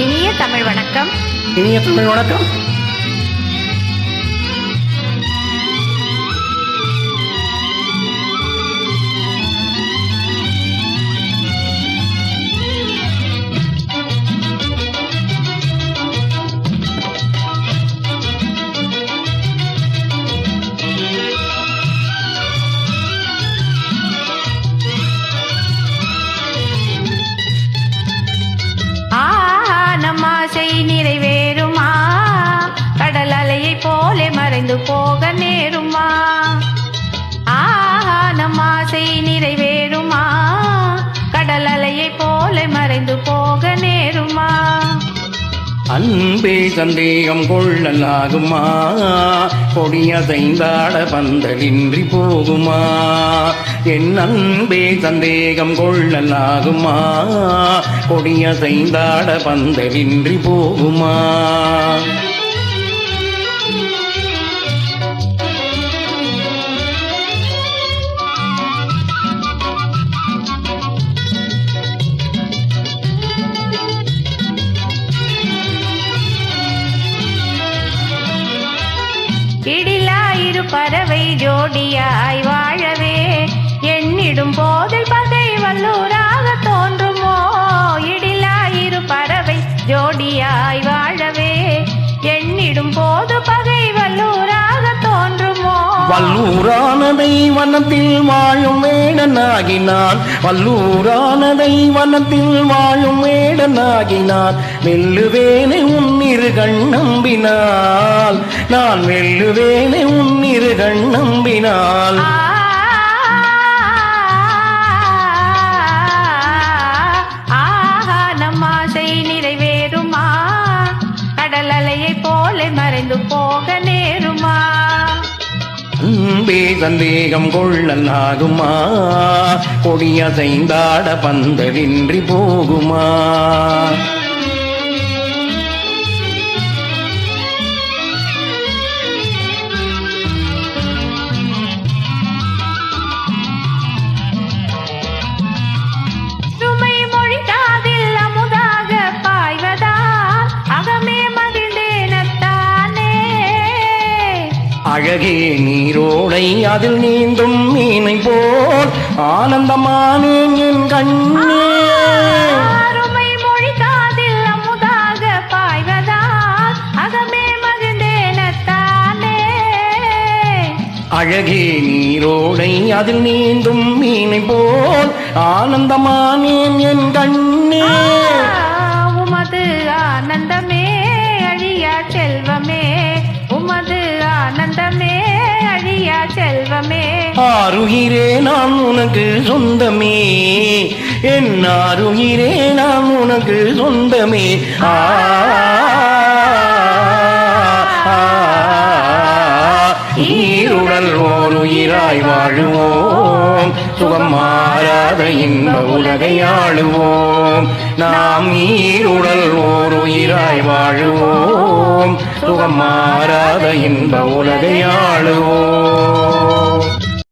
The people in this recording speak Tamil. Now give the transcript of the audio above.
இனிய தமிழ் வணக்கம். இனிய தமிழ் வணக்கம். நிறைவேறுமா? கடல் அலையை போலே மறைந்து போக நேருமா? நம் ஆசை நிறைவேறுமா? கடல் அலையை போலே மறைந்து போக நேருமா? அன்பே சந்தேகம் கொள்ளலாகுமா? கொடியசைந்தாட பந்தலின்றி போகுமா? என் அன்பே சந்தேகம் கொள்ளலாகுமா? கொடியசைந்தாட பந்தலின்றி போகுமா? இடிலாயிரு பறவை ஜோடியாய் வாழவே எண்ணிடும் போதில் பகை வல்லூராக தோன்றுமோ? இடிலாயிரு பறவை ஜோடியாய் வாழவே எண்ணிடும் போது பகை வல்லூராக தோன்றுமோ? வல்லூரானதை வனத்தில் வாழும் வேடனாகினான், வல்லூரானதை வனத்தில் வாழும் வேடனாகினான். வெல்லுவேனை உன்னிரு கண் நம்பினால், நான் வெல்லுவேனை உன்னிரு கண் நம்பினால். நம் ஆசை நிறைவேறுமா? கடல் அலையை போலே மறைந்து போக நேருமா? அன்பே சந்தேகம் கொள்ளலாகுமா? கொடியசைந்தாட பந்தலின்றி போகுமா? அழகே நீரோடை அதில் நீந்தும் மீனை போல் ஆனந்தமானேன் என் கண்ணே. அருமை மொழி காதில் அமுதாக பாய்வதால் அகமே மகிழ்ந்தேனத்தானே. அழகே நீரோடை அதில் நீந்தும் மீனை போல் ஆனந்தமானேன் என் கண்ணே. உமது ஆனந்தமே அழியா செல்வமே, உமது ஆனந்தமே அழியா செல்வமே. ஆருயிரே நான் உனக்கு சொந்தமே, என் ஆருயிரே நான் உனக்கு சொந்தமே. ஈருடல் ஓர் உயிராய் வாழுவோம், சுகம் மாறாத இன்ப உலகை ஆளுவோம். நாம் ஈருடல் ஓர் உயிராய் வாழுவோம், சுகம் மாறாத இன்ப உலகை ஆளுவோம்.